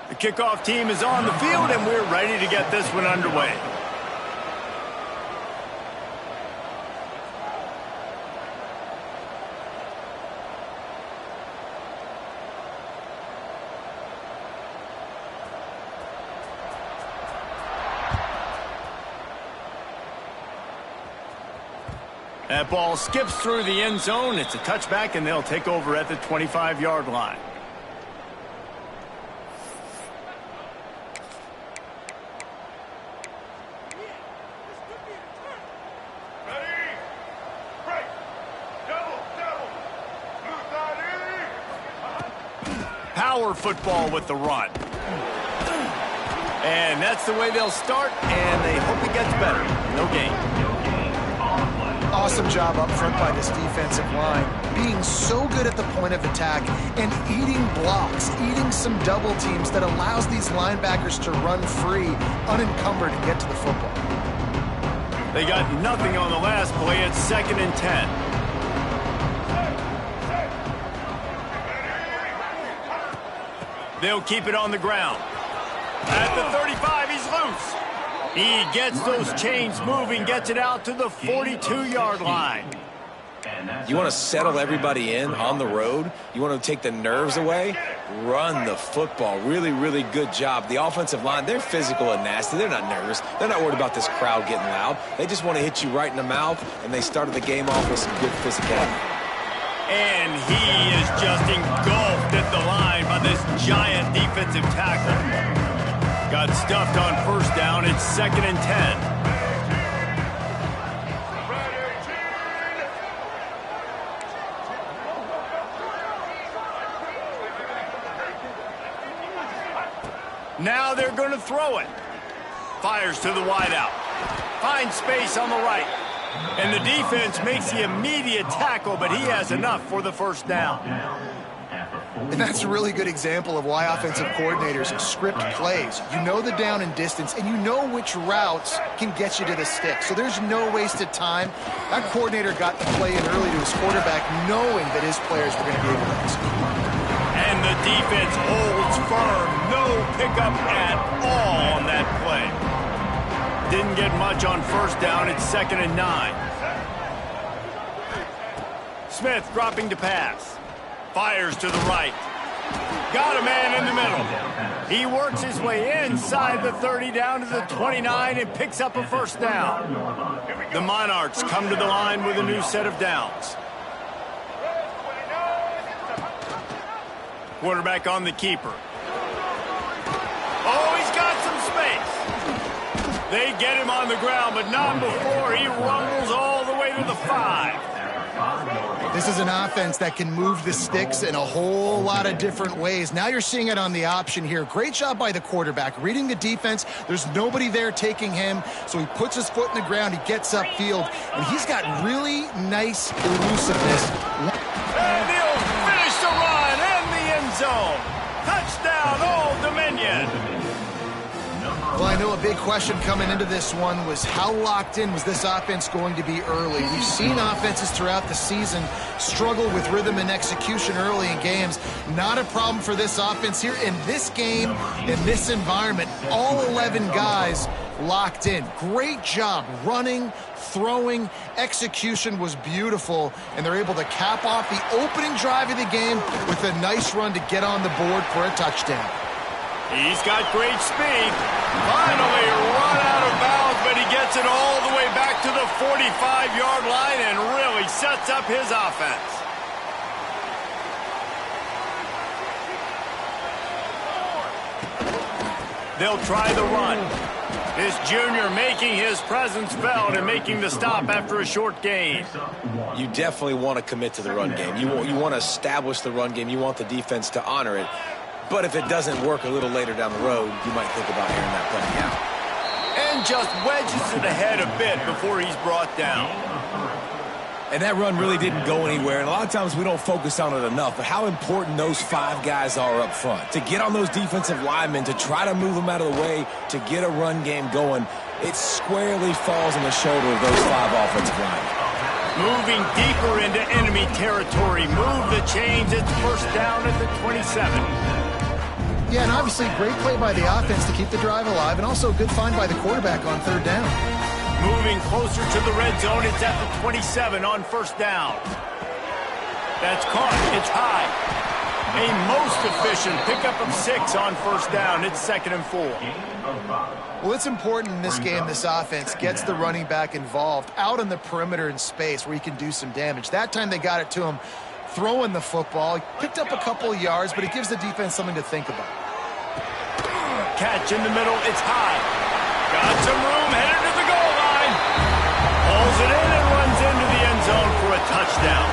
The kickoff team is on the field, and we're ready to get this one underway. That ball skips through the end zone. It's a touchback, and they'll take over at the 25-yard line. Power football with the run. And that's the way they'll start, and they hope it gets better. No gain. Awesome job up front by this defensive line, being so good at the point of attack and eating blocks, eating some double teams that allows these linebackers to run free, unencumbered, and get to the football. They got nothing on the last play. It's 2nd and 10. They'll keep it on the ground. At the 35, he's loose. He gets those chains moving, gets it out to the 42-yard line. You want to settle everybody in on the road? You want to take the nerves away? Run the football. Really, really good job. The offensive line, they're physical and nasty. They're not nervous. They're not worried about this crowd getting loud. They just want to hit you right in the mouth, and they started the game off with some good physicality. And he is just engulfed at the line by this giant defensive tackle. Got stuffed on first down. It's 2nd and 10. Now they're going to throw it. Fires to the wideout. Finds space on the right. And the defense makes the immediate tackle, but he has enough for the first down. And that's a really good example of why offensive coordinators script plays. You know the down and distance, and you know which routes can get you to the stick. So there's no wasted time. That coordinator got the play in early to his quarterback, knowing that his players were going to be able to execute. And the defense holds firm. No pickup at all on that play. Didn't get much on first down. It's 2nd and 9. Smith dropping to pass. Fires to the right. Got a man in the middle. He works his way inside the 30 down to the 29 and picks up a first down. The Monarchs come to the line with a new set of downs. Quarterback on the keeper. Oh, he's got some space. They get him on the ground, but not before he rumbles all the way to the 5. This is an offense that can move the sticks in a whole lot of different ways. Now you're seeing it on the option here. Great job by the quarterback. Reading the defense, there's nobody there taking him, so he puts his foot in the ground, he gets upfield, and he's got really nice elusiveness. And he'll finish the run in the end zone. Touchdown, Old Dominion. Well, I know a big question coming into this one was how locked in was this offense going to be early? We've seen offenses throughout the season struggle with rhythm and execution early in games. Not a problem for this offense here. In this game, in this environment, all 11 guys locked in. Great job running, throwing, execution was beautiful, and they're able to cap off the opening drive of the game with a nice run to get on the board for a touchdown. He's got great speed. Finally run out of bounds, but he gets it all the way back to the 45-yard line and really sets up his offense. They'll try the run. This junior making his presence felt and making the stop after a short gain. You definitely want to commit to the run game. You want to establish the run game. You want the defense to honor it. But if it doesn't work a little later down the road, you might think about airing that play out. And just wedges it ahead a bit before he's brought down. And that run really didn't go anywhere. And a lot of times we don't focus on it enough. But how important those 5 guys are up front. To get on those defensive linemen, to try to move them out of the way, to get a run game going, it squarely falls on the shoulder of those 5 offensive linemen. Moving deeper into enemy territory. Move the chains. It's first down at the 27. Yeah, and obviously great play by the offense to keep the drive alive, and also a good find by the quarterback on third down. Moving closer to the red zone, it's at the 27 on first down. That's caught. It's high. A most efficient pickup of 6 on first down. It's 2nd and 4. Well, it's important in this game this offense gets the running back involved out on the perimeter in space where he can do some damage. That time they got it to him throwing the football. He picked up a couple of yards, but it gives the defense something to think about. Catch in the middle. It's high. Got some room. Headed to the goal line. Pulls it in and runs into the end zone for a touchdown.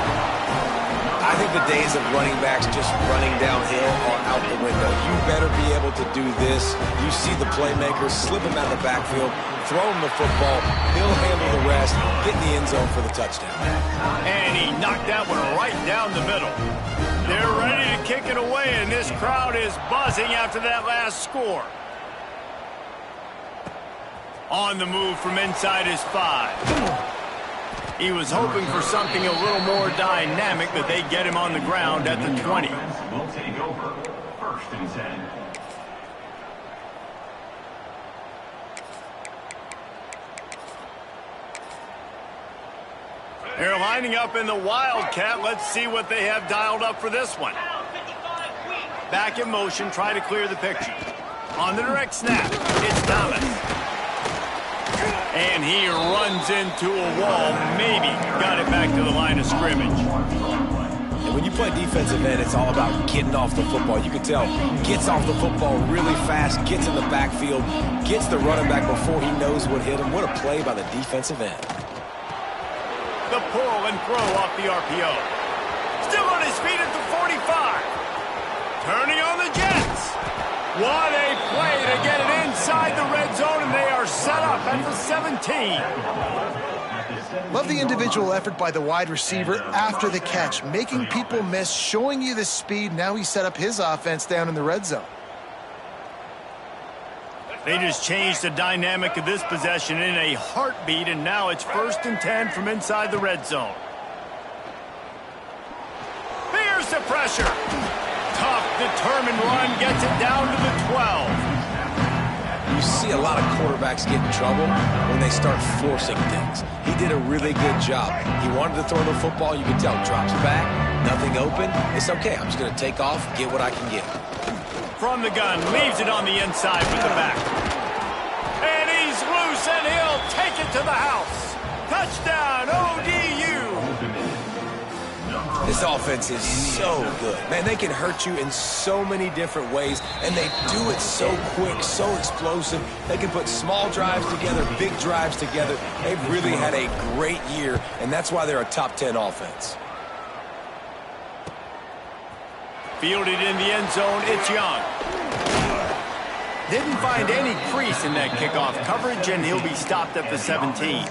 I think the days of running backs just running downhill are out the window. You better be able to do this. You see the playmakers, slip him out of the backfield, throw him the football, he'll handle the rest, get in the end zone for the touchdown. And he knocked that one right down the middle. They're ready to kick it away, and this crowd is buzzing after that last score. On the move from inside his 5. He was hoping for something a little more dynamic, but they get him on the ground at the 20. Will take over. 1st and 10. They're lining up in the Wildcat. Let's see what they have dialed up for this one. Back in motion, try to clear the picture. On the direct snap, it's Thomas. And he runs into a wall, maybe got it back to the line of scrimmage. And when you play defensive end, it's all about getting off the football. You can tell, gets off the football really fast, gets in the backfield, gets the running back before he knows what hit him. What a play by the defensive end. The pull and throw off the RPO. Still on his feet at the 45. Turning on the Jets. What a play to get it inside the red zone, and they are set up at the 17. Love the individual effort by the wide receiver after the catch, making people miss, showing you the speed. Now he set up his offense down in the red zone. They just changed the dynamic of this possession in a heartbeat, and now it's 1st and 10 from inside the red zone. Here's the pressure. Tough, determined run gets it down to the 12. You see a lot of quarterbacks get in trouble when they start forcing things. He did a really good job. He wanted to throw the football. You can tell, drops back, nothing open. It's okay. I'm just going to take off, get what I can get. From the gun, leaves it on the inside with the back. And he's loose, and he'll take it to the house. Touchdown, ODU. This offense is so good. Man, they can hurt you in so many different ways, and they do it so quick, so explosive. They can put small drives together, big drives together. They've really had a great year, and that's why they're a top 10 offense. Fielded in the end zone, it's Young. Didn't find any crease in that kickoff coverage, and he'll be stopped at the 17.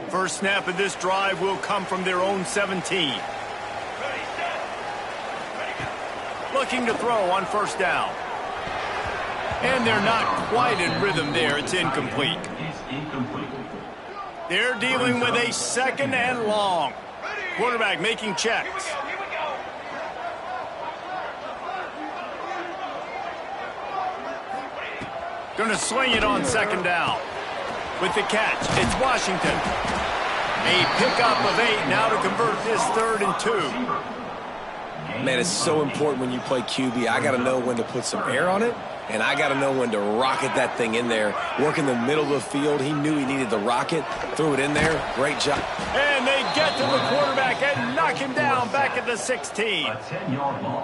First snap of this drive will come from their own 17. Looking to throw on first down. And they're not quite in rhythm there. It's incomplete. They're dealing with a 2nd and long. Quarterback making checks. Going to swing it on 2nd down. With the catch, it's Washington. A pickup of 8 now to convert this 3rd and 2. Man, it's so important when you play QB. I got to know when to put some air on it, and I got to know when to rocket that thing in there. Work in the middle of the field. He knew he needed the rocket. Threw it in there. Great job. And they get to the quarterback and knock him down back at the 16.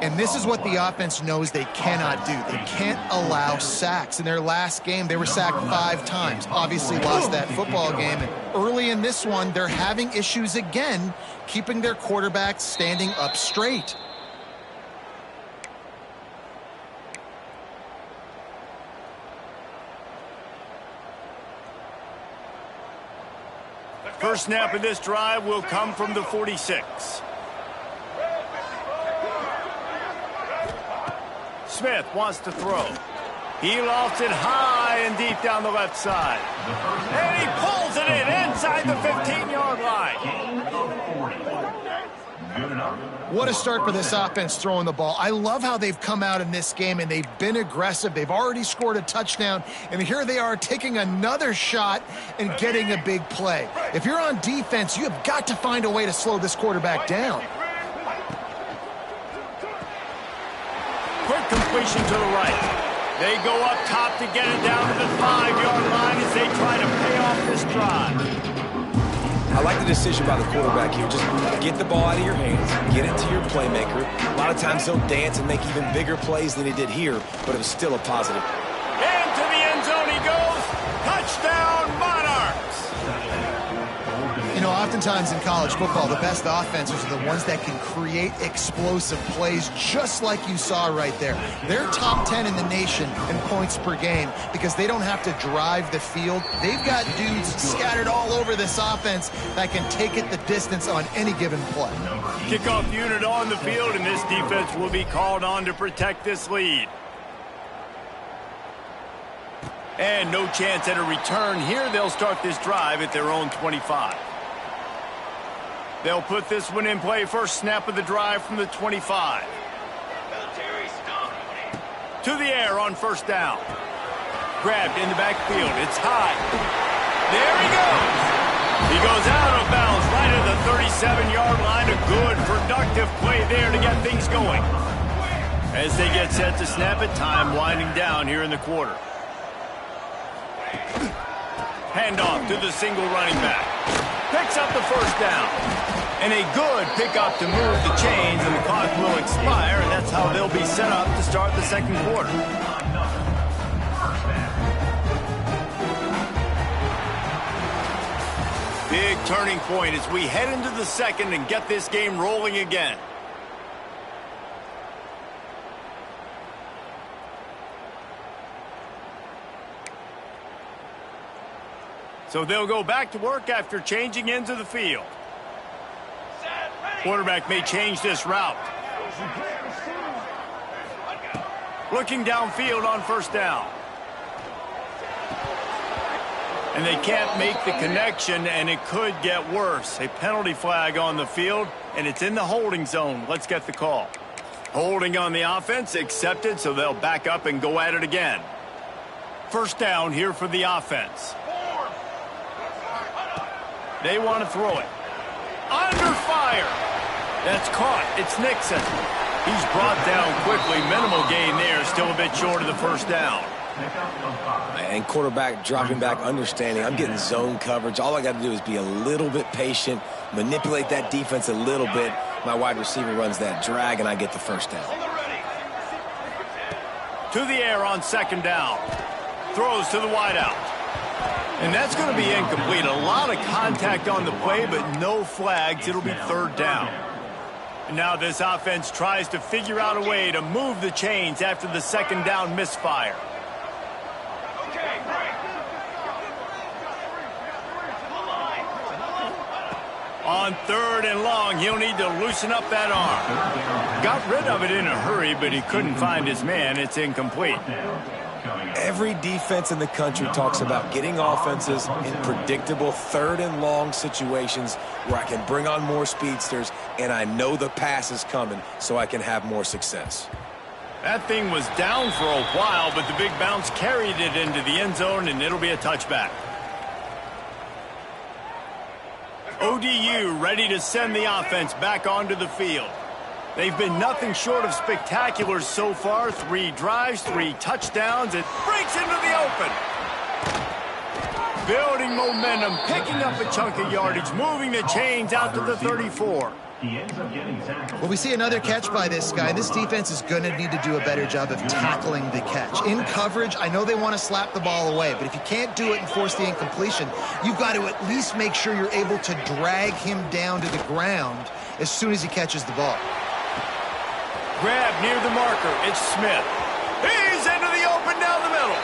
And this is what the offense knows they cannot do. They can't allow sacks. In their last game, they were sacked 5 times. Obviously lost that football game. And early in this one, they're having issues again, keeping their quarterback standing up straight. First snap of this drive will come from the 46. Smith wants to throw. He lofts it high and deep down the left side. And he pulls it in inside the 15-yard line. What a start for this offense throwing the ball. I love how they've come out in this game, and they've been aggressive. They've already scored a touchdown, and here they are taking another shot and getting a big play. If you're on defense, you have got to find a way to slow this quarterback down. Quick completion to the right. They go up top to get it down to the 5-yard line as they try to pay off this drive. I like the decision by the quarterback here. Just get the ball out of your hands, get it to your playmaker. A lot of times they'll dance and make even bigger plays than he did here, but it was still a positive. Into the end zone he goes. Touchdown, Monarchs! You know, oftentimes in college football, the best offenses are the ones that can create explosive plays, just like you saw right there. They're top 10 in the nation in points per game because they don't have to drive the field. They've got dudes scattered all over this offense that can take it the distance on any given play. Kickoff unit on the field, and this defense will be called on to protect this lead. And no chance at a return here. They'll start this drive at their own 25. They'll put this one in play. First snap of the drive from the 25. To the air on first down. Grabbed in the backfield. It's high. There he goes. He goes out of bounds right at the 37-yard line. A good, productive play there to get things going. As they get set to snap it, time winding down here in the quarter. Handoff to the single running back. Picks up the first down. And a good pickup to move the chains, and the clock will expire, and that's how they'll be set up to start the second quarter. Big turning point as we head into the second and get this game rolling again. So they'll go back to work after changing into the field. Quarterback may change this route. Looking downfield on first down. And they can't make the connection, and it could get worse. A penalty flag on the field, and it's in the holding zone. Let's get the call. Holding on the offense, accepted, so they'll back up and go at it again. First down here for the offense. They want to throw it. Under fire. That's caught. It's Nixon. He's brought down quickly. Minimal gain there. Still a bit short of the first down. And quarterback dropping back, understanding I'm getting zone coverage. All I got to do is be a little bit patient, manipulate that defense a little bit. My wide receiver runs that drag, and I get the first down. To the air on second down. Throws to the wideout. And that's going to be incomplete. A lot of contact on the play, but no flags. It'll be third down. And now this offense tries to figure out a way to move the chains after the second down misfire. On third and long, he'll need to loosen up that arm. Got rid of it in a hurry, but he couldn't find his man. It's incomplete. Every defense in the country talks about getting offenses in predictable third and long situations where I can bring on more speedsters and I know the pass is coming so I can have more success. That thing was down for a while, but the big bounce carried it into the end zone, and it'll be a touchback. ODU ready to send the offense back onto the field. They've been nothing short of spectacular so far. 3 drives, 3 touchdowns. It breaks into the open. Building momentum, picking up a chunk of yardage, moving the chains out to the 34. Well, we see another catch by this guy. This defense is going to need to do a better job of tackling the catch. In coverage, I know they want to slap the ball away, but if you can't do it and force the incompletion, you've got to at least make sure you're able to drag him down to the ground as soon as he catches the ball. Grab near the marker. It's Smith. He's into the open down the middle.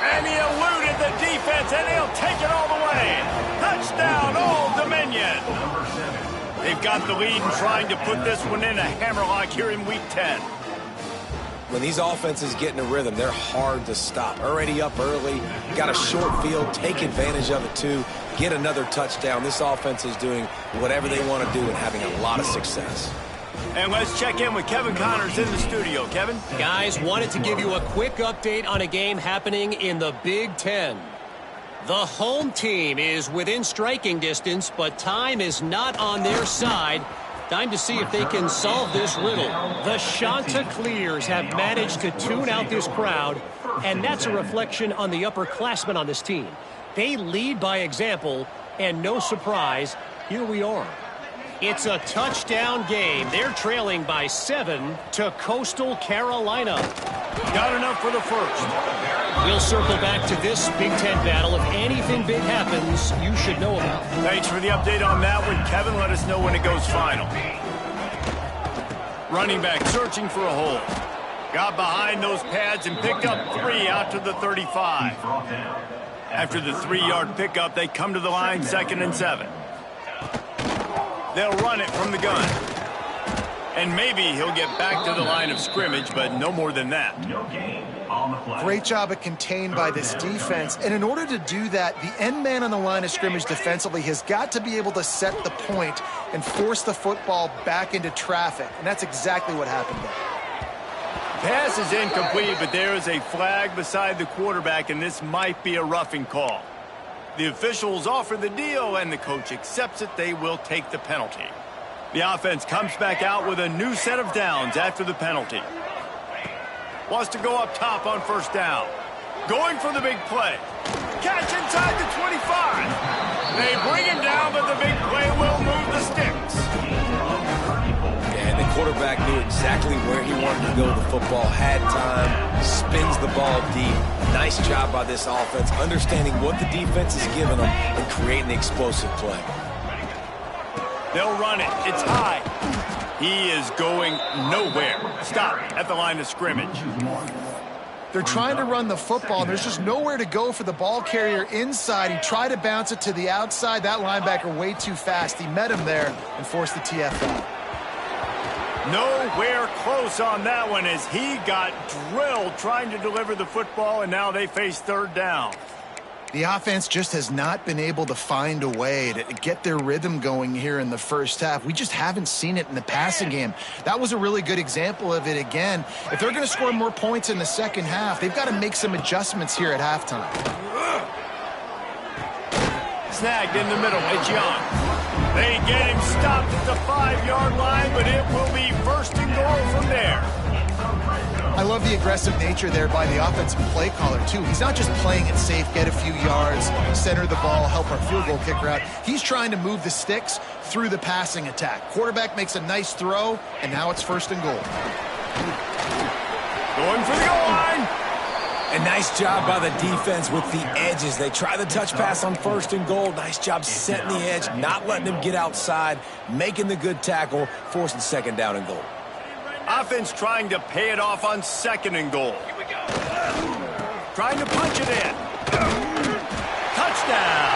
And he eluded the defense, and he'll take it all the way. Touchdown, Old Dominion. They've got the lead and trying to put this one in a hammerlock here in Week 10. When these offenses get in a rhythm, they're hard to stop. Already up early, got a short field, take advantage of it too, get another touchdown. This offense is doing whatever they want to do and having a lot of success. And let's check in with Kevin Connors in the studio. Kevin? Guys, wanted to give you a quick update on a game happening in the Big Ten. The home team is within striking distance, but time is not on their side. Time to see if they can solve this riddle. The Chanticleers have managed to tune out this crowd, and that's a reflection on the upperclassmen on this team. They lead by example, and no surprise, here we are. It's a touchdown game. They're trailing by 7 to Coastal Carolina. Got enough for the first. We'll circle back to this Big Ten battle. If anything big happens, you should know about. Thanks for the update on that one, Kevin. Let us know when it goes final. Running back searching for a hole. Got behind those pads and picked up 3 out to the 35. After the 3-yard pickup, they come to the line 2nd and 7. They'll run it from the gun. And maybe he'll get back to the line of scrimmage, but no more than that. No gain on the play. Great job of contained by this defense. And in order to do that, the end man on the line of scrimmage defensively has got to be able to set the point and force the football back into traffic. And that's exactly what happened there. Pass is incomplete, but there is a flag beside the quarterback, and this might be a roughing call. The officials offer the deal, and the coach accepts it. They will take the penalty. The offense comes back out with a new set of downs after the penalty. Wants to go up top on first down. Going for the big play. Catch inside the 25. They bring him down, but the big play will move the sticks. And the quarterback knew exactly where he wanted to go with the football, had time, spins the ball deep. Nice job by this offense, understanding what the defense is giving them and creating the explosive play. They'll run it. It's high. He is going nowhere. Stop at the line of scrimmage. They're trying to run the football, and there's just nowhere to go for the ball carrier inside. He tried to bounce it to the outside. That linebacker way too fast. He met him there and forced the TFL. Nowhere close on that one as he got drilled trying to deliver the football, and now they face 3rd down. The offense just has not been able to find a way to get their rhythm going here in the first half. We just haven't seen it in the passing game. That was a really good example of it again. If they're going to score more points in the second half, they've got to make some adjustments here at halftime. Snagged in the middle. It's Young. They get him stopped at the 5-yard line, but it will be 1st and goal from there. I love the aggressive nature there by the offensive play caller, too. He's not just playing it safe, get a few yards, center the ball, help our field goal kicker out. He's trying to move the sticks through the passing attack. Quarterback makes a nice throw, and now it's 1st and goal. Going for the goal line. A nice job by the defense with the edges. They try the touch pass on 1st and goal. Nice job setting the edge, not letting them get outside, making the good tackle, forcing 2nd down and goal. Offense trying to pay it off on 2nd and goal. Trying to punch it in. Touchdown.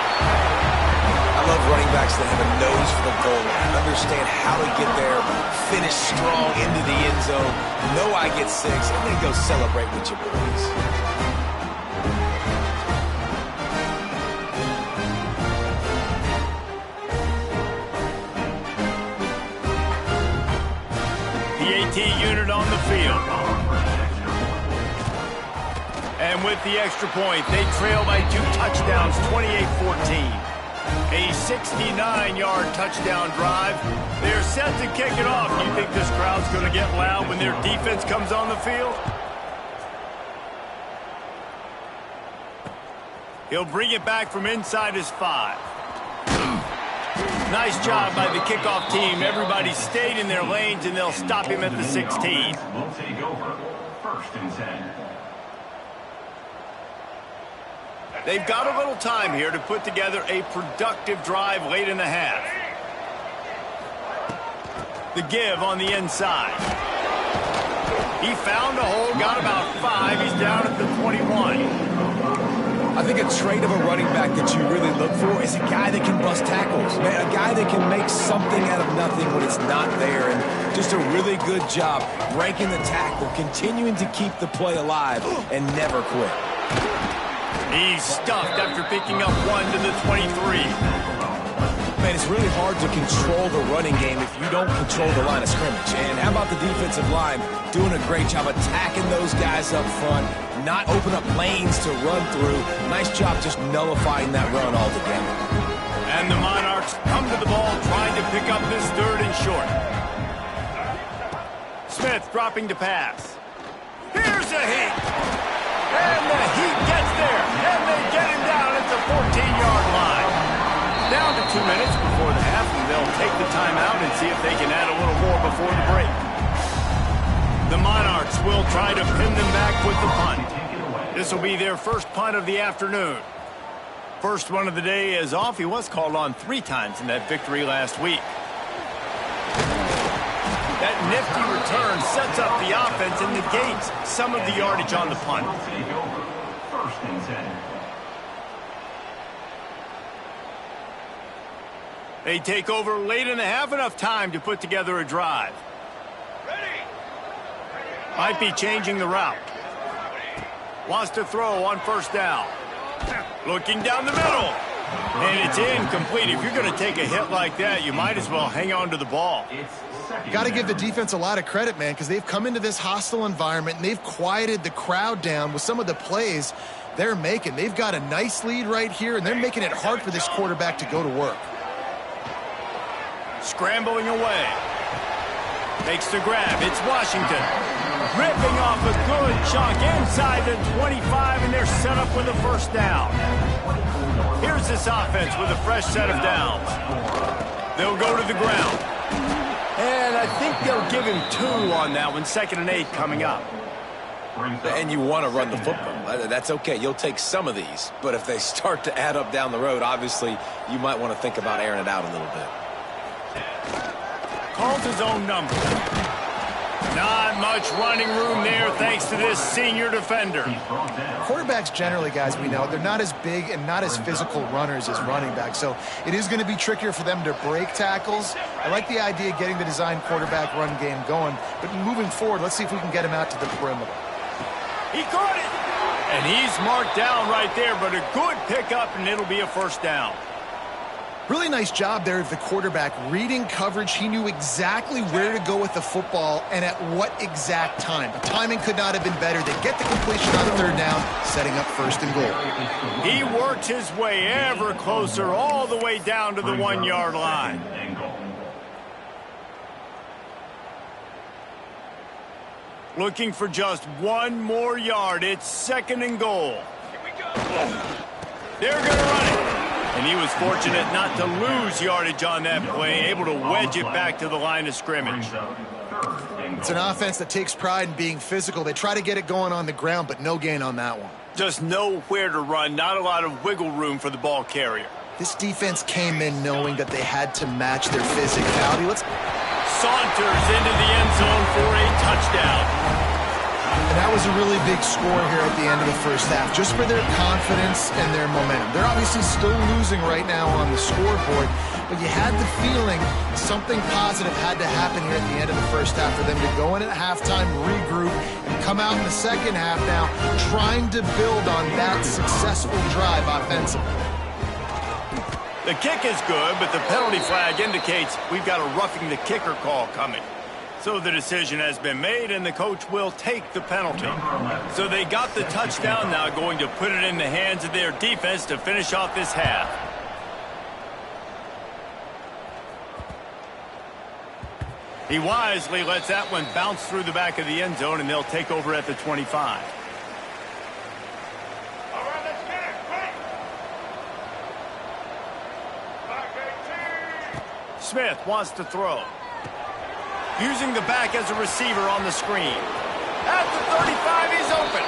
I love running backs that have a nose for the goal line, understand how to get there, finish strong into the end zone, know I get 6, and then go celebrate with your boys. Unit on the field. And with the extra point, they trail by 2 touchdowns, 28-14. A 69-yard touchdown drive. They're set to kick it off. You think this crowd's going to get loud when their defense comes on the field? He'll bring it back from inside his 5. Nice job by the kickoff team. Everybody stayed in their lanes, and they'll stop him at the 16. Will take over 1st and 10. They've got a little time here to put together a productive drive late in the half. The give on the inside. He found a hole, got about 5. He's down at the 21. I think a trait of a running back that you really look for is a guy that can bust tackles, man, a guy that can make something out of nothing when it's not there, and just a really good job breaking the tackle, continuing to keep the play alive, and never quit. He's stuffed after picking up 1 to the 23. Man, it's really hard to control the running game if you don't control the line of scrimmage. And how about the defensive line doing a great job attacking those guys up front, not open up lanes to run through. Nice job just nullifying that run altogether. And the Monarchs come to the ball trying to pick up this 3rd and short. Smith dropping to pass. Here's a heat. And the heat gets there. And they get him down at the 14-yard line. Down to 2 minutes before the half, and they'll take the timeout and see if they can add a little more before the break. The Monarchs will try to pin them back with the punt. This will be their first punt of the afternoon. First one of the day is off. He was called on 3 times in that victory last week. That nifty return sets up the offense and negates some of the yardage on the punt. First and 10. They take over late in the half, enough time to put together a drive. Might be changing the route. Wants to throw on 1st down. Looking down the middle. And it's incomplete. If you're going to take a hit like that, you might as well hang on to the ball. Got to give the defense a lot of credit, man, because they've come into this hostile environment and they've quieted the crowd down with some of the plays they're making. They've got a nice lead right here, and they're making it hard for this quarterback to go to work. Scrambling away. Makes the grab. It's Washington. Ripping off a good chunk inside the 25, and they're set up with a 1st down. Here's this offense with a fresh set of downs. They'll go to the ground. And I think they'll give him 2 on that one. 2nd and 8 coming up. And you want to run the football. That's okay. You'll take some of these. But if they start to add up down the road, obviously, you might want to think about airing it out a little bit. Calls his own number. Not much running room there thanks to this senior defender. Quarterbacks generally, guys, we know, they're not as big and not as physical runners as running backs, so it is going to be trickier for them to break tackles. I like the idea of getting the design quarterback run game going, but moving forward, let's see if we can get him out to the perimeter. He caught it! And he's marked down right there, but a good pickup, and it'll be a 1st down. Really nice job there of the quarterback reading coverage. He knew exactly where to go with the football and at what exact time. The timing could not have been better. They get the completion on 3rd down, setting up 1st and goal. He works his way ever closer all the way down to the 1-yard line. Looking for just 1 more yard. It's 2nd and goal. They're going to run it. And he was fortunate not to lose yardage on that play, able to wedge it back to the line of scrimmage. It's an offense that takes pride in being physical. They try to get it going on the ground, but no gain on that one. Just nowhere to run, not a lot of wiggle room for the ball carrier. This defense came in knowing that they had to match their physicality. Saunters into the end zone for a touchdown. And that was a really big score here at the end of the 1st half, just for their confidence and their momentum. They're obviously still losing right now on the scoreboard, but you had the feeling something positive had to happen here at the end of the 1st half for them to go in at halftime, regroup, and come out in the 2nd half now trying to build on that successful drive offensively. The kick is good, but the penalty flag indicates we've got a roughing the kicker call coming. So the decision has been made, and the coach will take the penalty. So they got the touchdown, now going to put it in the hands of their defense to finish off this half. He wisely lets that one bounce through the back of the end zone, and they'll take over at the 25. Smith wants to throw. Using the back as a receiver on the screen. At the 35, he's open.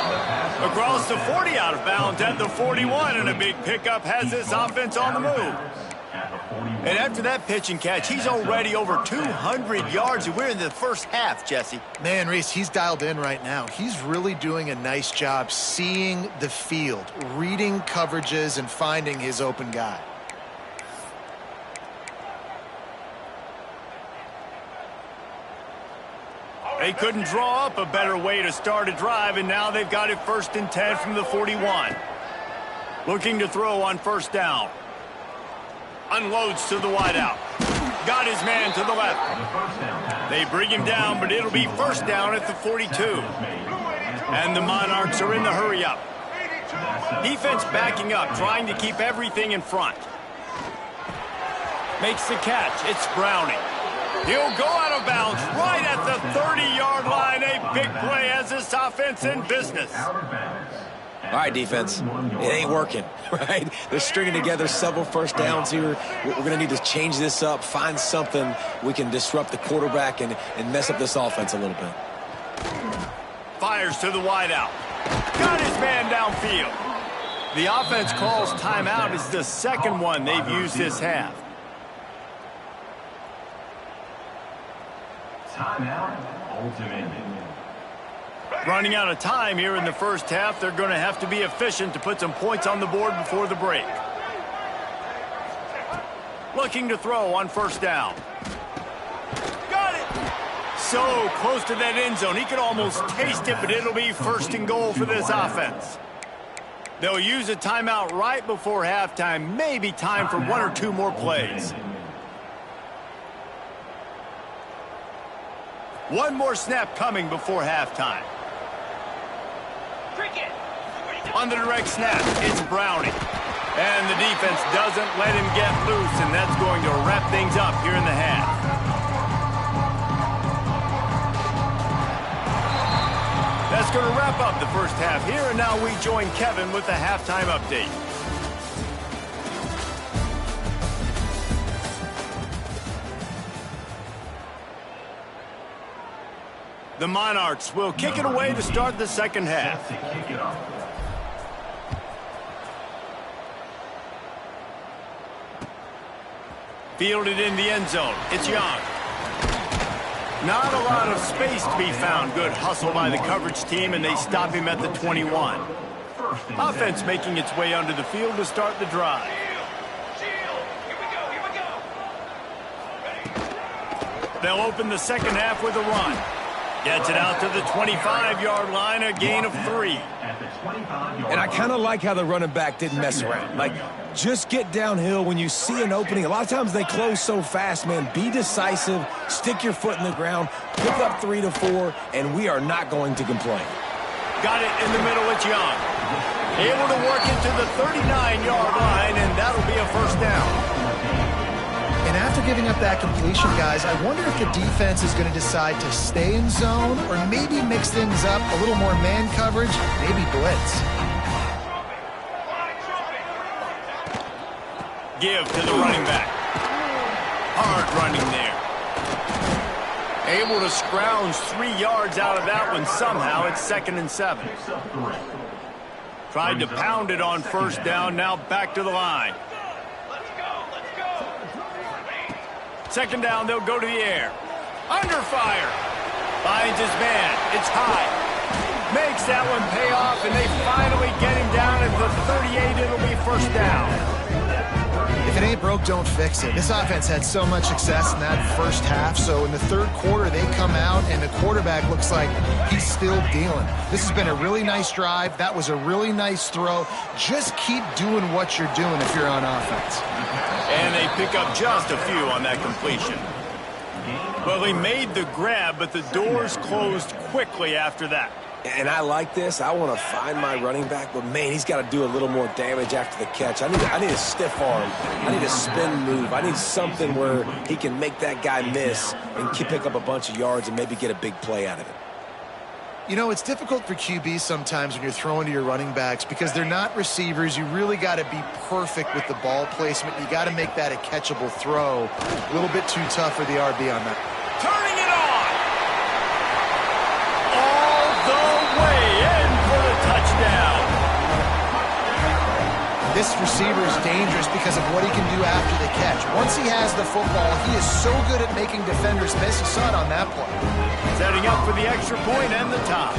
Across the 40, out of bounds at the 41, and a big pickup has this offense on the move. At the 41. And after that pitch and catch, he's already over 200 yards, and we're in the first half, Jesse. Man, Reese, he's dialed in right now. He's really doing a nice job seeing the field, reading coverages, and finding his open guy. They couldn't draw up a better way to start a drive, and now they've got it 1st and 10 from the 41. Looking to throw on 1st down. Unloads to the wideout. Got his man to the left. They bring him down, but it'll be 1st down at the 42. And the Monarchs are in the hurry up. Defense backing up, trying to keep everything in front. Makes the catch. It's Browning. He'll go out of bounds right at the 30-yard line. A big play as this offense in business. All right, defense, it ain't working, right? They're stringing together several 1st downs here. We're going to need to change this up, find something we can disrupt the quarterback and mess up this offense a little bit. Fires to the wideout. Got his man downfield. The offense calls timeout. It's the 2nd one they've used this half. Timeout, ultimate. Running out of time here in the 1st half. They're going to have to be efficient to put some points on the board before the break. Looking to throw on 1st down. Got it! So close to that end zone. He could almost taste it, but it'll be 1st and goal for this offense. They'll use a timeout right before halftime. Maybe time for 1 or 2 more plays. One more snap coming before halftime. On the direct snap, it's Browning. And the defense doesn't let him get loose, and that's going to wrap things up here in the half. That's going to wrap up the 1st half here, and now we join Kevin with the halftime update. The Monarchs will kick it away to start the 2nd half. Fielded in the end zone. It's Young. Not a lot of space to be found. Good hustle by the coverage team, and they stop him at the 21. Offense making its way onto the field to start the drive. They'll open the 2nd half with a run. Gets it out to the 25-yard line, a gain of 3. And I kind of like how the running back didn't mess around. Like, just get downhill when you see an opening. A lot of times they close so fast, man. Be decisive, stick your foot in the ground, pick up 3 to 4, and we are not going to complain. Got it in the middle, it's Young. Able to work it to the 39-yard line, and that'll be a 1st down. And after giving up that completion, guys, I wonder if the defense is going to decide to stay in zone or maybe mix things up, a little more man coverage, maybe blitz. Give to the running back. Hard running there. Able to scrounge 3 yards out of that one somehow. It's 2nd and 7. Tried to pound it on 1st down, now back to the line. 2nd down, they'll go to the air. Under fire. Finds his man. It's high. Makes that one pay off, and they finally get him down at the 38. It'll be 1st down. If it ain't broke, don't fix it. This offense had so much success in that 1st half, so in the 3rd quarter, they come out, and the quarterback looks like he's still dealing. This has been a really nice drive. That was a really nice throw. Just keep doing what you're doing if you're on offense. And they pick up just a few on that completion. Well, he made the grab, but the doors closed quickly after that. And I like this. I want to find my running back, but, man, he's got to do a little more damage after the catch. I need a stiff arm. I need a spin move. I need something where he can make that guy miss and pick up a bunch of yards and maybe get a big play out of it. You know, it's difficult for QBs sometimes when you're throwing to your running backs because they're not receivers. You really got to be perfect with the ball placement. You got to make that a catchable throw. A little bit too tough for the RB on that. Turning it on. All the way in for the touchdown. This receiver is dangerous because of what he can do after the catch. Once he has the football, he is so good at making defenders miss. You saw it on that play. Setting up for the extra point and the tie.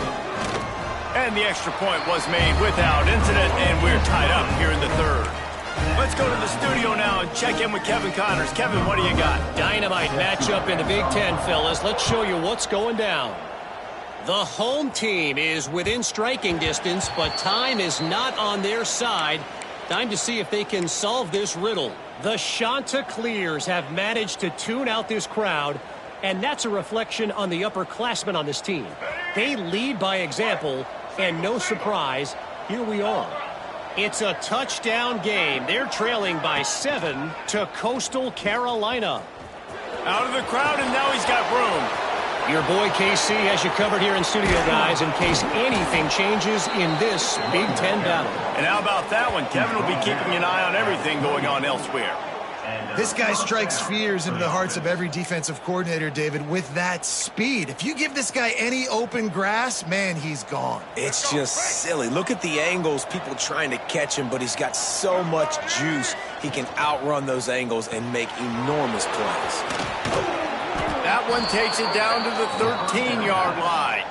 And the extra point was made without incident, and we're tied up here in the third. Let's go to the studio now and check in with Kevin Connors. Kevin, what do you got? Dynamite matchup in the Big Ten, fellas. Let's show you what's going down. The home team is within striking distance, but time is not on their side. Time to see if they can solve this riddle. The Chanticleers have managed to tune out this crowd, and that's a reflection on the upperclassmen on this team. They lead by example, and no surprise, here we are. It's a touchdown game. They're trailing by 7 to Coastal Carolina. Out of the crowd, and now he's got room. Your boy KC has you covered here in studio, guys, in case anything changes in this Big Ten battle. And how about that one? Kevin will be keeping an eye on everything going on elsewhere. This guy strikes fears into the hearts of every defensive coordinator, David, with that speed. If you give this guy any open grass, man, he's gone. It's just silly. Look at the angles, people trying to catch him, but he's got so much juice. He can outrun those angles and make enormous plays. That one takes it down to the 13-yard line.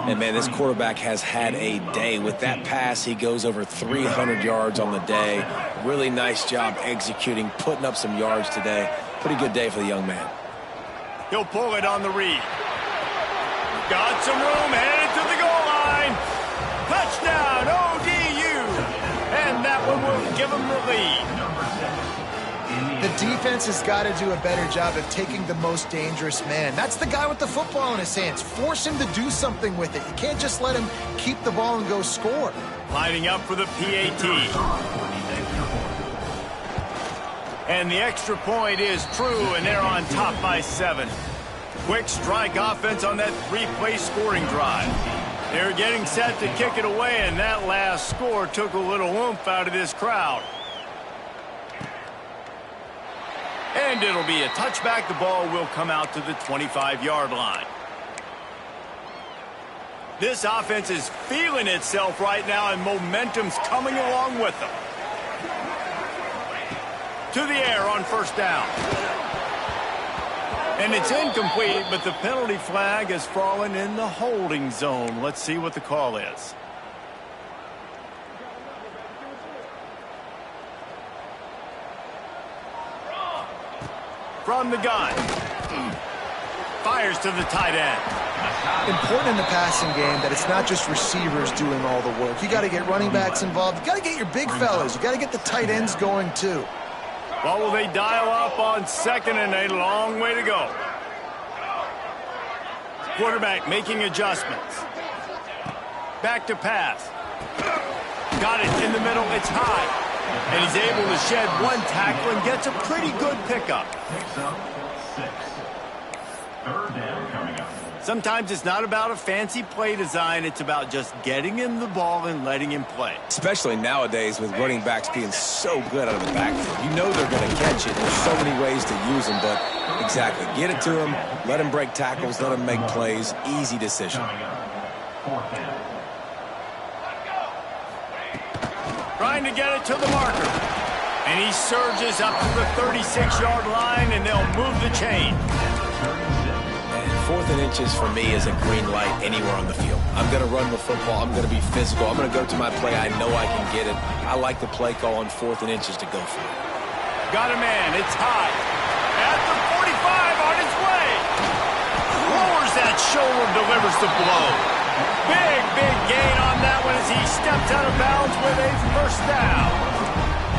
And, man, this quarterback has had a day. With that pass, he goes over 300 yards on the day. Really nice job executing, putting up some yards today. Pretty good day for the young man. He'll pull it on the read. Got some room, headed to the goal line. Touchdown, ODU. And that one will give him the lead. The defense has got to do a better job of taking the most dangerous man. That's the guy with the football in his hands. Force him to do something with it. You can't just let him keep the ball and go score. Lining up for the PAT. And the extra point is true, and they're on top by 7. Quick strike offense on that 3-play scoring drive. They're getting set to kick it away, and that last score took a little oomph out of this crowd. And it'll be a touchback. The ball will come out to the 25-yard line. This offense is feeling itself right now, and momentum's coming along with them. To the air on first down. And it's incomplete, but the penalty flag has fallen in the holding zone. Let's see what the call is. From the gun. Fires to the tight end. Important in the passing game that it's not just receivers doing all the work. You got to get running backs involved. You got to get your big fellas. You got to get the tight ends going too. Well, will they dial up on second and a long way to go? Quarterback making adjustments. Back to pass. Got it in the middle. It's high. And he's able to shed one tackle and gets a pretty good pickup. Sometimes it's not about a fancy play design. It's about just getting him the ball and letting him play. Especially nowadays with running backs being so good out of the backfield. You know they're going to catch it. There's so many ways to use them, but exactly. Get it to him, let him break tackles, let him make plays. Easy decision. Trying to get it to the marker. And he surges up to the 36-yard line, and they'll move the chain. And 4th and inches for me is a green light anywhere on the field. I'm going to run the football. I'm going to be physical. I'm going to go to my play. I know I can get it. I like the play call on 4th and inches to go for it. Got a man. It's high. At the 45 on his way. Lowers that shoulder, delivers the blow. Big gain on that one as he steps out of bounds with a first down.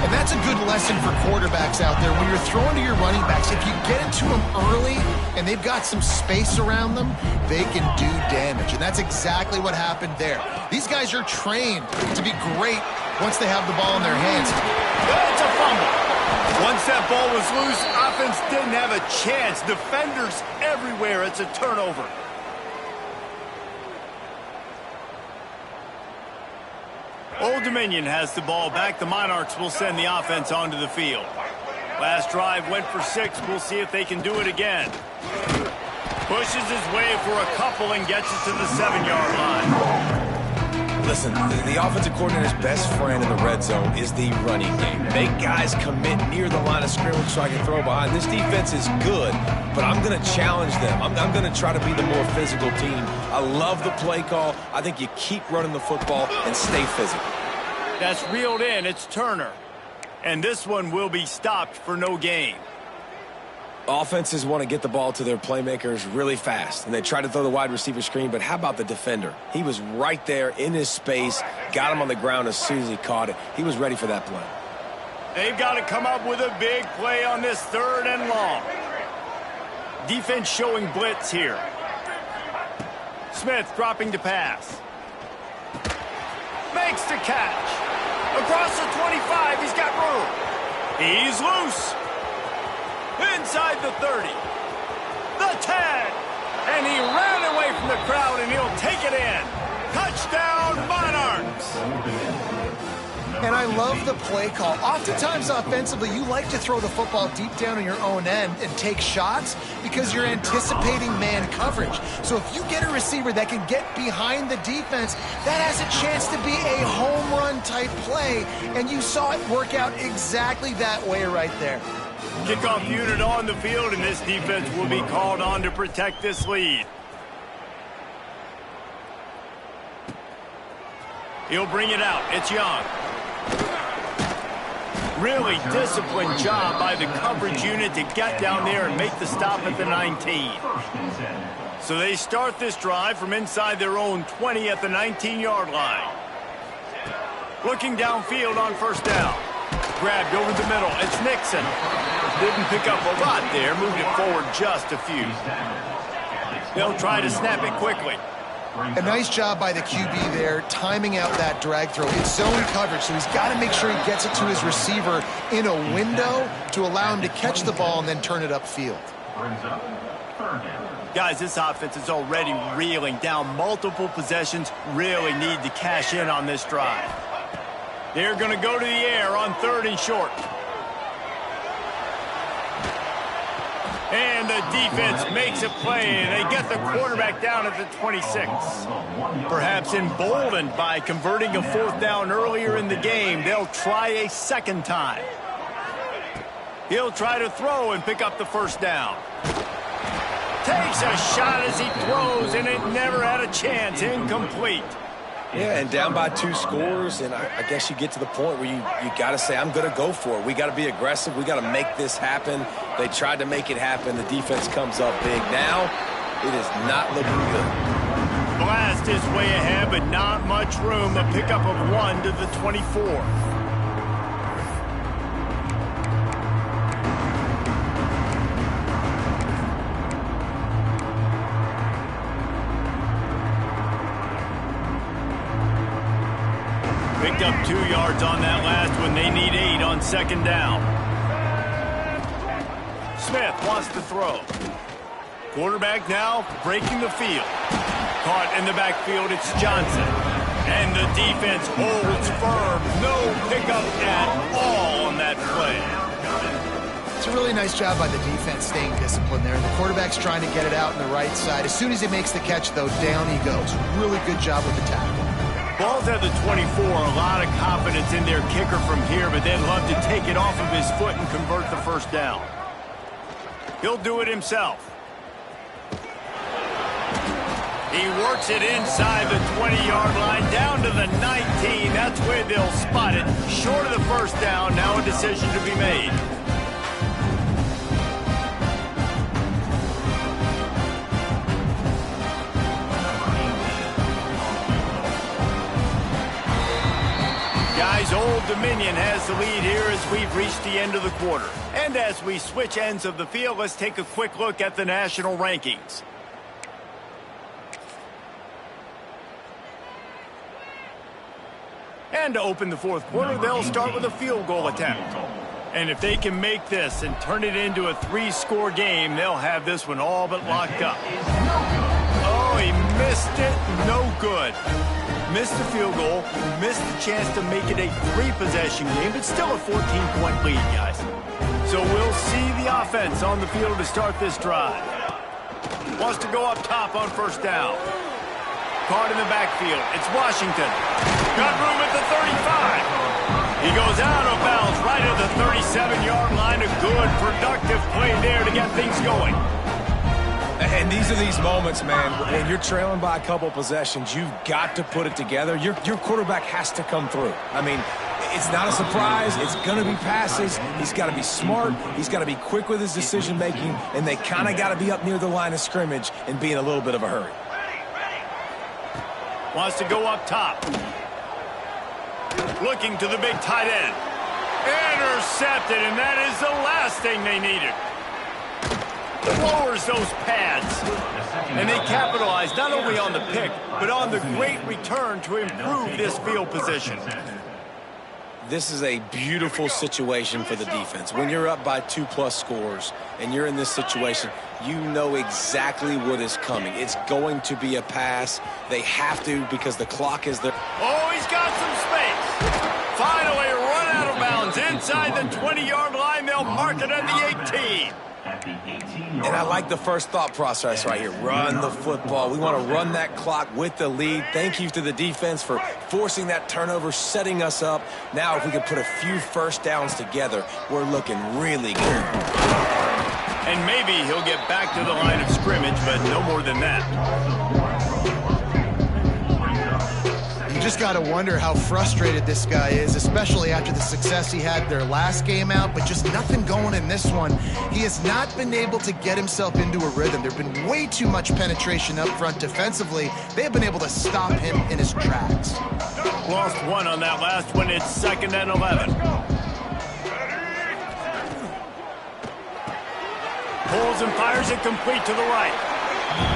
And that's a good lesson for quarterbacks out there. When you're throwing to your running backs, if you get into them early and they've got some space around them, they can do damage. And that's exactly what happened there. These guys are trained to be great once they have the ball in their hands. It's a fumble. Once that ball was loose, offense didn't have a chance. Defenders everywhere. It's a turnover. Old Dominion has the ball back. The Monarchs will send the offense onto the field. Last drive went for 6. We'll see if they can do it again. Pushes his way for a couple and gets it to the 7-yard line. Listen, the offensive coordinator's best friend in the red zone is the running game. Make guys commit near the line of scrimmage so I can throw behind. This defense is good, but I'm going to challenge them. I'm going to try to be the more physical team. I love the play call. I think you keep running the football and stay physical. That's reeled in. It's Turner. And this one will be stopped for no gain. Offenses want to get the ball to their playmakers really fast, and they try to throw the wide receiver screen, but how about the defender? He was right there in his space, got him on the ground as soon as he caught it. He was ready for that play. They've got to come up with a big play on this 3rd and long. Defense showing blitz here. Smith dropping to pass. Makes the catch. Across the 25, he's got room. He's loose. Inside the 30. The 10. And he ran away from the crowd, and he'll take it in. Touchdown, Monarchs. And I love the play call. Oftentimes offensively, you like to throw the football deep down on your own end and take shots because you're anticipating man coverage. So if you get a receiver that can get behind the defense, that has a chance to be a home run type play. And you saw it work out exactly that way right there. Kickoff unit on the field, and this defense will be called on to protect this lead. He'll bring it out. It's Young. Really disciplined job by the coverage unit to get down there and make the stop at the 19. So they start this drive from inside their own 20 at the 19-yard line. Looking downfield on 1st down. Grabbed over the middle. It's Nixon. Didn't pick up a lot there. Moved it forward just a few. They'll try to snap it quickly. A nice job by the QB there, timing out that drag throw. It's zone coverage, so he's got to make sure he gets it to his receiver in a window to allow him to catch the ball and then turn it upfield. Guys, this offense is already reeling down multiple possessions. Really need to cash in on this drive. They're going to go to the air on 3rd and short. And the defense makes a play, and they get the quarterback down at the 26. Perhaps emboldened by converting a 4th down earlier in the game, they'll try a 2nd time. He'll try to throw and pick up the 1st down. Takes a shot as he throws, and it never had a chance. Incomplete. Yeah, and down by 2 scores, and I guess you get to the point where you got to say, I'm going to go for it. We got to be aggressive. We got to make this happen. They tried to make it happen. The defense comes up big. Now, it is not looking good. Blast is way ahead, but not much room. A pickup of 1 to the 24. Picked up 2 yards on that last one. They need 8 on 2nd down. Smith wants to throw. Quarterback now breaking the field. Caught in the backfield, it's Johnson. And the defense holds firm. No pickup at all on that play. It's a really nice job by the defense staying disciplined there. The quarterback's trying to get it out on the right side. As soon as he makes the catch, though, down he goes. Really good job with the tackle. Ball's at the 24. A lot of confidence in their kicker from here, but they'd love to take it off of his foot and convert the 1st down. He'll do it himself. He works it inside the 20-yard line, down to the 19. That's where they'll spot it. Short of the 1st down, now a decision to be made. Old Dominion has the lead here as we've reached the end of the quarter. And as we switch ends of the field, let's take a quick look at the national rankings. And to open the 4th quarter, they'll start with a field goal attempt. And if they can make this and turn it into a 3-score game, they'll have this one all but locked up. Oh, he missed it. No good. Missed the field goal, missed the chance to make it a 3-possession game, but still a 14-point lead, guys. So we'll see the offense on the field to start this drive. Wants to go up top on 1st down. caught in the backfield. It's Washington. Got room at the 35. He goes out of bounds right at the 37-yard line. A good, productive play there to get things going. And these are these moments, man, when you're trailing by a couple possessions, you've got to put it together. Your quarterback has to come through. I mean, it's not a surprise. It's going to be passes. He's got to be smart. He's got to be quick with his decision-making, and they kind of got to be up near the line of scrimmage and be in a little bit of a hurry. Wants to go up top. Looking to the big tight end. Intercepted, and that is the last thing they needed. Lowers those pads. And they capitalize not only on the pick, but on the great return to improve this field position. This is a beautiful situation for the defense. When you're up by 2+ scores and you're in this situation, you know exactly what is coming. It's going to be a pass. They have to because the clock is there. Oh, he's got some space. Finally run out of bounds inside the 20-yard line. They'll mark it at the 18. And I like the first thought process right here. Run the football. We want to run that clock with the lead. Thank you to the defense for forcing that turnover, setting us up. Now if we could put a few first downs together, we're looking really good. And maybe he'll get back to the line of scrimmage, but no more than that. You just got to wonder how frustrated this guy is, especially after the success he had their last game out, but just nothing going in this one. He has not been able to get himself into a rhythm. There's been way too much penetration up front defensively. They have been able to stop him in his tracks. Lost one on that last one. It's 2nd and 11. Pulls and fires it complete to the right.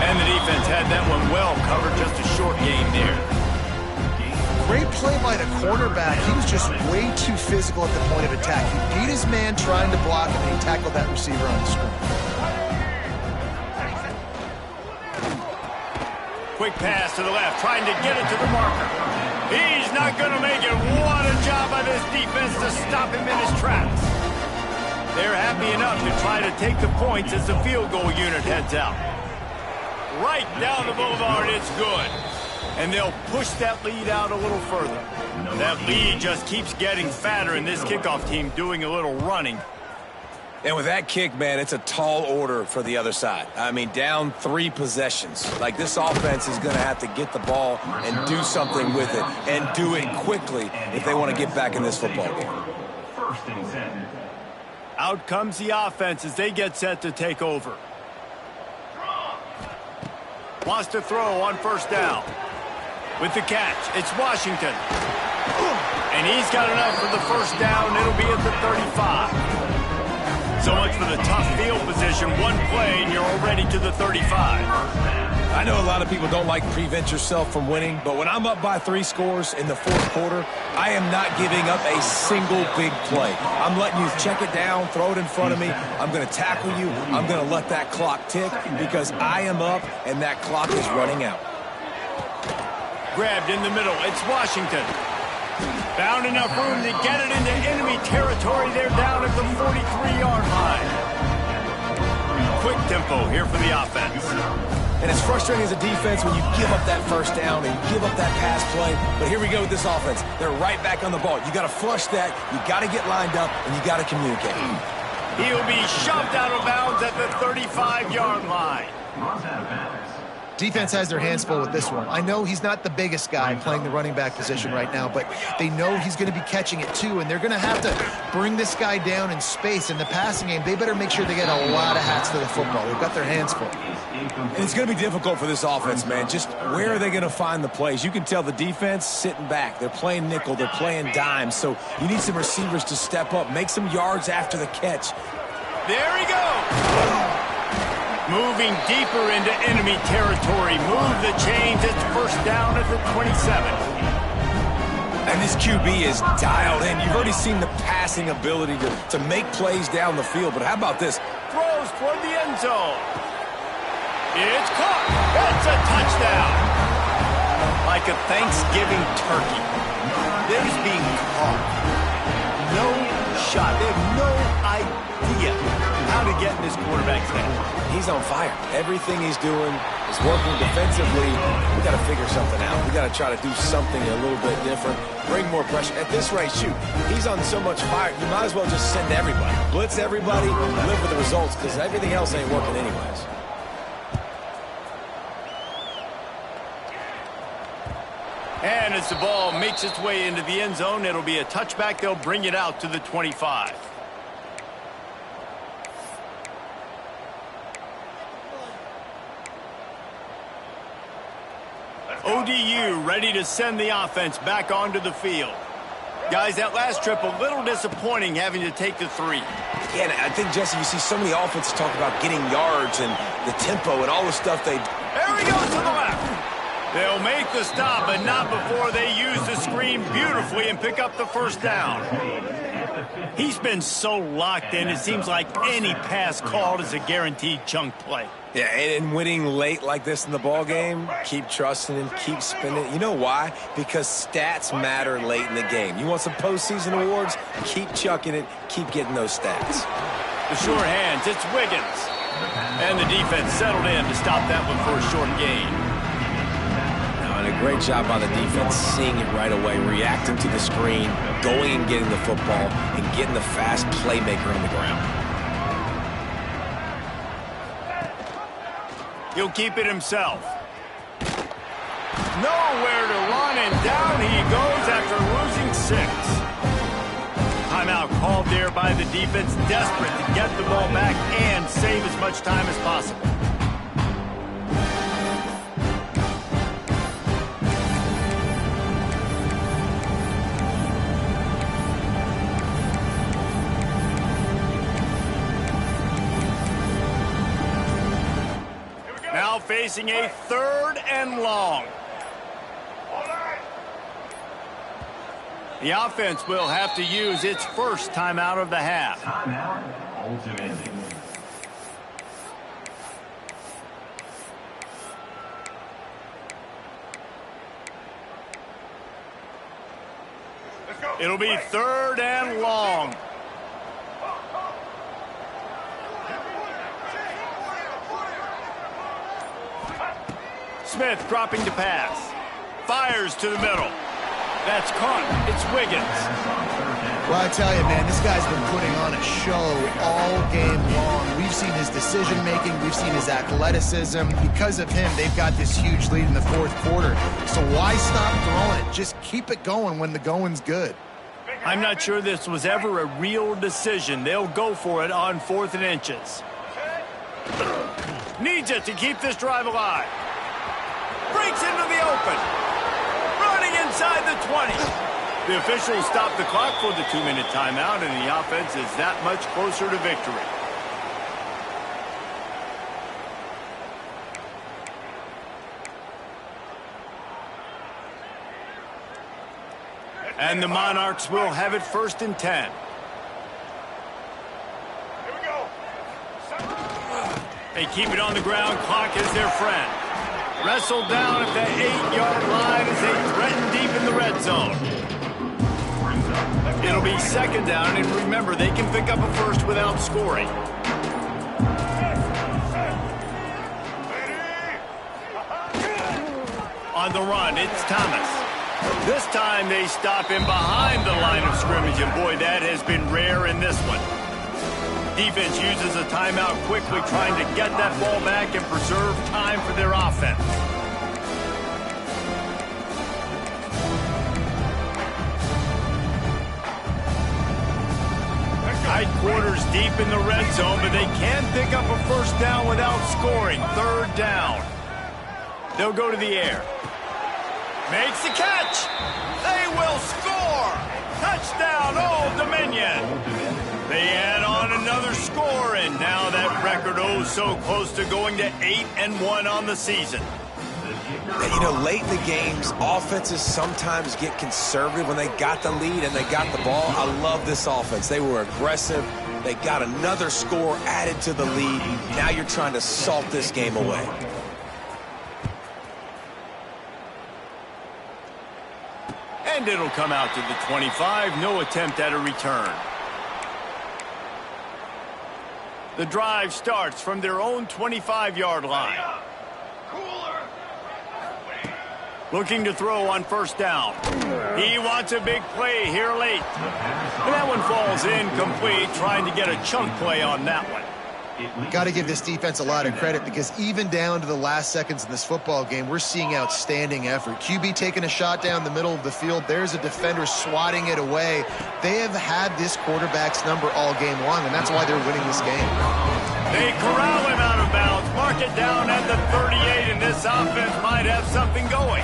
And the defense had that one well covered. Just a short gain there. Great play by the quarterback. He was just way too physical at the point of attack. He beat his man trying to block him, and he tackled that receiver on the screen. Quick pass to the left, trying to get it to the marker. He's not going to make it. What a job by this defense to stop him in his tracks. They're happy enough to try to take the points as the field goal unit heads out. Right down the boulevard, it's good. And they'll push that lead out a little further. That lead just keeps getting fatter, and this kickoff team doing a little running. And with that kick, man, it's a tall order for the other side. I mean, down 3 possessions. Like, this offense is going to have to get the ball and do something with it, and do it quickly if they want to get back in this football game. 1st and 10. Out comes the offense as they get set to take over. Wants to throw on 1st down. With the catch, it's Washington. And he's got enough for the 1st down. It'll be at the 35. So much for the tough field position. One play, and you're already to the 35. I know a lot of people don't like to prevent yourself from winning, but when I'm up by 3 scores in the 4th quarter, I am not giving up a single big play. I'm letting you check it down, throw it in front of me. I'm going to tackle you. I'm going to let that clock tick because I am up and that clock is running out. Grabbed in the middle. It's Washington. Found enough room to get it into enemy territory. They're down at the 43-yard line. Quick tempo here for the offense. And it's frustrating as a defense when you give up that 1st down and you give up that pass play. But here we go with this offense. They're right back on the ball. You got to flush that. You got to get lined up, and you got to communicate. He'll be shoved out of bounds at the 35-yard line. Runs out of bounds. Defense has their hands full with this one. I know he's not the biggest guy playing the running back position right now, but they know he's going to be catching it too, and they're going to have to bring this guy down in space. In the passing game, they better make sure they get a lot of hats to the football. They've got their hands full. And it's going to be difficult for this offense, man. Just where are they going to find the plays? You can tell the defense sitting back. They're playing nickel. They're playing dime. So you need some receivers to step up, make some yards after the catch. There he goes. Moving deeper into enemy territory. Move the chains. It's 1st down at the 27. And this QB is dialed in. You've already seen the passing ability to make plays down the field. But how about this? Throws toward the end zone. It's caught. That's a touchdown. Like a Thanksgiving turkey. This being caught. No shot. They have no idea how to get in this quarterback's head. He's on fire. Everything he's doing is working defensively. We got to figure something out. We got to try to do something a little bit different. Bring more pressure. At this rate, shoot, he's on so much fire, you might as well just send everybody. Blitz everybody, live with the results, because everything else ain't working anyways. And as the ball makes its way into the end zone, it'll be a touchback. They'll bring it out to the 25. ODU ready to send the offense back onto the field. Guys, that last trip, a little disappointing having to take the 3. Yeah, and I think, Jesse, you see so many offenses talk about getting yards and the tempo and all the stuff they... There he goes to the left. They'll make the stop, but not before they use the screen beautifully and pick up the first down. He's been so locked in, it seems like any pass called is a guaranteed chunk play. Yeah, and winning late like this in the ball game, keep trusting him, keep spinning. You know why? Because stats matter late in the game. You want some postseason awards? Keep chucking it, keep getting those stats. The sure hands, it's Wiggins. And the defense settled in to stop that one for a short gain. And a great job by the defense, seeing it right away, reacting to the screen, going and getting the football, and getting the fast playmaker on the ground. He'll keep it himself. Nowhere to run, and down he goes after losing 6. Timeout called there by the defense, desperate to get the ball back and save as much time as possible. Now facing a 3rd and long. The offense will have to use its first timeout of the half. Timeout, ultimate. It'll be 3rd and long. Smith dropping to pass. Fires to the middle. That's caught. It's Wiggins. Well, I tell you, man, this guy's been putting on a show all game long. We've seen his decision-making. We've seen his athleticism. Because of him, they've got this huge lead in the 4th quarter. So why stop throwing it? Just keep it going when the going's good. I'm not sure this was ever a real decision. They'll go for it on 4th and inches. Needs it to keep this drive alive. Breaks into the open. Running inside the 20. The officials stop the clock for the 2-minute timeout, and the offense is that much closer to victory. And the Monarchs will have it 1st and 10. Here we go. They keep it on the ground. Clock is their friend. Wrestled down at the 8-yard line as they threaten deep in the red zone. It'll be 2nd down, and remember, they can pick up a first without scoring. On the run, it's Thomas. This time they stop him behind the line of scrimmage, and boy, that has been rare in this one. Defense uses a timeout quickly, trying to get that ball back and preserve time for their offense. Tight quarters deep in the red zone, but they can pick up a first down without scoring. 3rd down. They'll go to the air. Makes the catch. They will score. Touchdown, Old Dominion. They add on another score, and now that record so close to going to 8-1 on the season. And, you know, late in the games, offenses sometimes get conservative when they got the lead and they got the ball. I love this offense. They were aggressive. They got another score added to the lead. Now you're trying to salt this game away. And it'll come out to the 25. No attempt at a return. The drive starts from their own 25-yard line. Looking to throw on first down. He wants a big play here late. And that one falls incomplete, trying to get a chunk play on that one. Got to give this defense a lot of credit because even down to the last seconds in this football game, we're seeing outstanding effort. QB taking a shot down the middle of the field. There's a defender swatting it away. They have had this quarterback's number all game long, and that's why they're winning this game. They corral him out of bounds, mark it down at the 38, and this offense might have something going.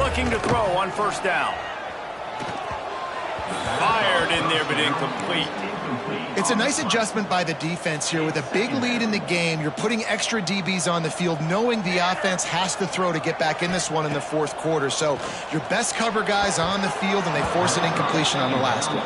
Looking to throw on first down. Fired in there, but incomplete. It's a nice adjustment by the defense here. With a big lead in the game, you're putting extra DBs on the field, knowing the offense has to throw to get back in this one in the fourth quarter. So your best cover guys on the field, and they force an incompletion on the last one.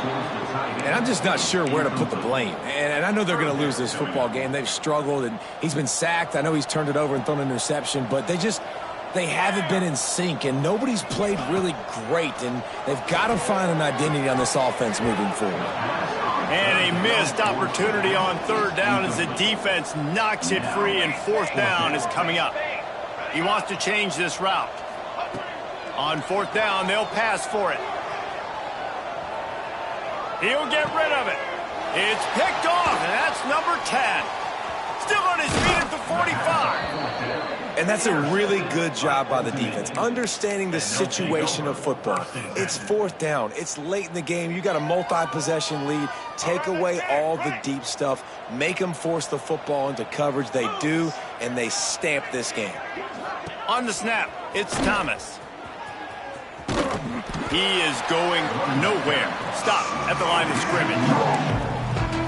And I'm just not sure where to put the blame. And I know they're going to lose this football game. They've struggled, and he's been sacked. I know he's turned it over and thrown an interception, but they haven't been in sync, and nobody's played really great, and they've got to find an identity on this offense moving forward. And a missed opportunity on third down as the defense knocks it free, and fourth down is coming up. He wants to change this route. On fourth down, they'll pass for it. He'll get rid of it. It's picked off, and that's number 10. Still on his feet at the 45. And that's a really good job by the defense, understanding the situation of football. It's fourth down. It's late in the game. You got a multi-possession lead. Take away all the deep stuff. Make them force the football into coverage. They do, and they stamp this game. On the snap, it's Thomas. He is going nowhere. Stop at the line of scrimmage.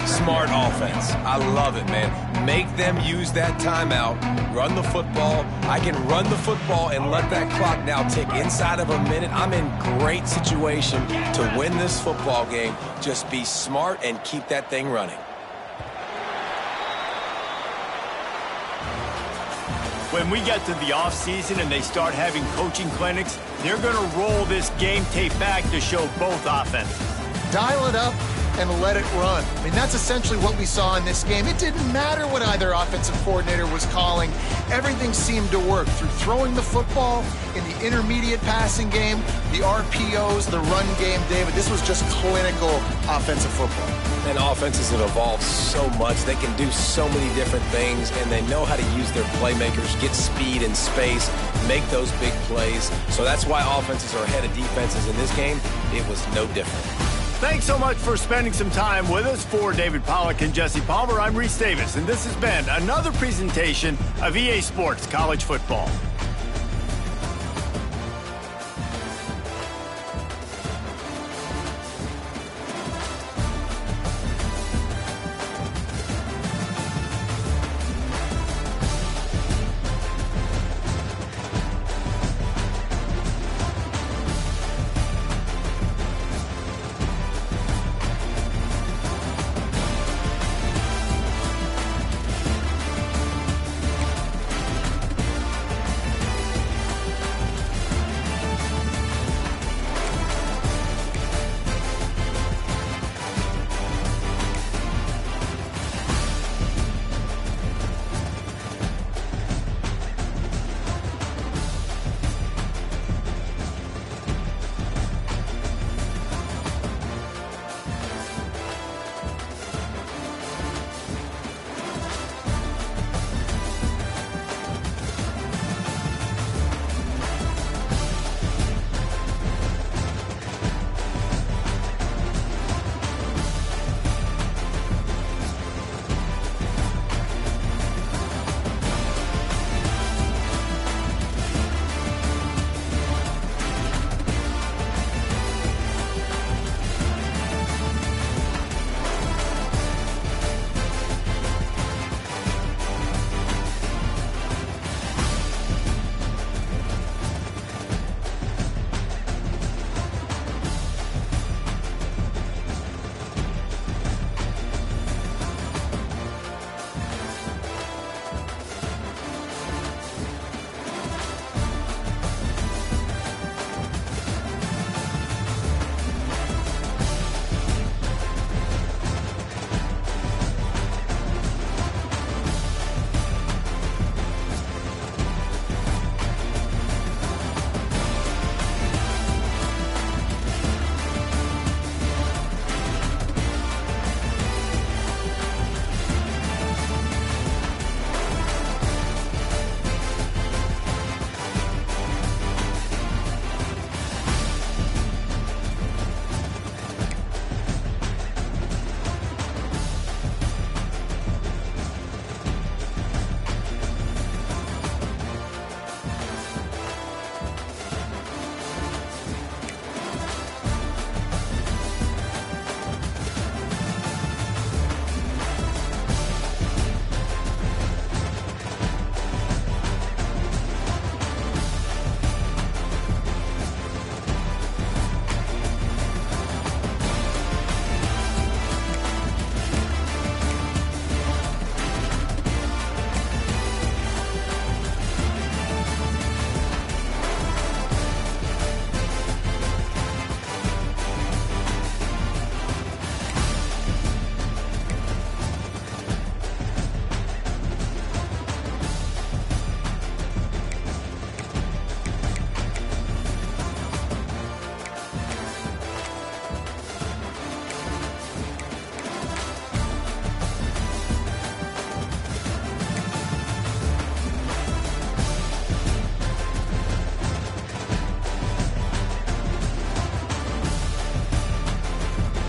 Smart offense. I love it, man. Make them use that timeout. Run the football. I can run the football and let that clock now tick inside of a minute. I'm in great situation to win this football game. Just be smart and keep that thing running. When we get to the offseason and they start having coaching clinics, they're going to roll this game tape back to show both offenses. Dial it up and let it run. I mean, that's essentially what we saw in this game. It didn't matter what either offensive coordinator was calling. Everything seemed to work through throwing the football, in the intermediate passing game, the RPOs, the run game, David. This was just clinical offensive football. And offenses have evolved so much. They can do so many different things, and they know how to use their playmakers, get speed and space, make those big plays. So that's why offenses are ahead of defenses in this game. It was no different. Thanks so much for spending some time with us. For David Pollack and Jesse Palmer, I'm Reese Davis, and this has been another presentation of EA Sports College Football.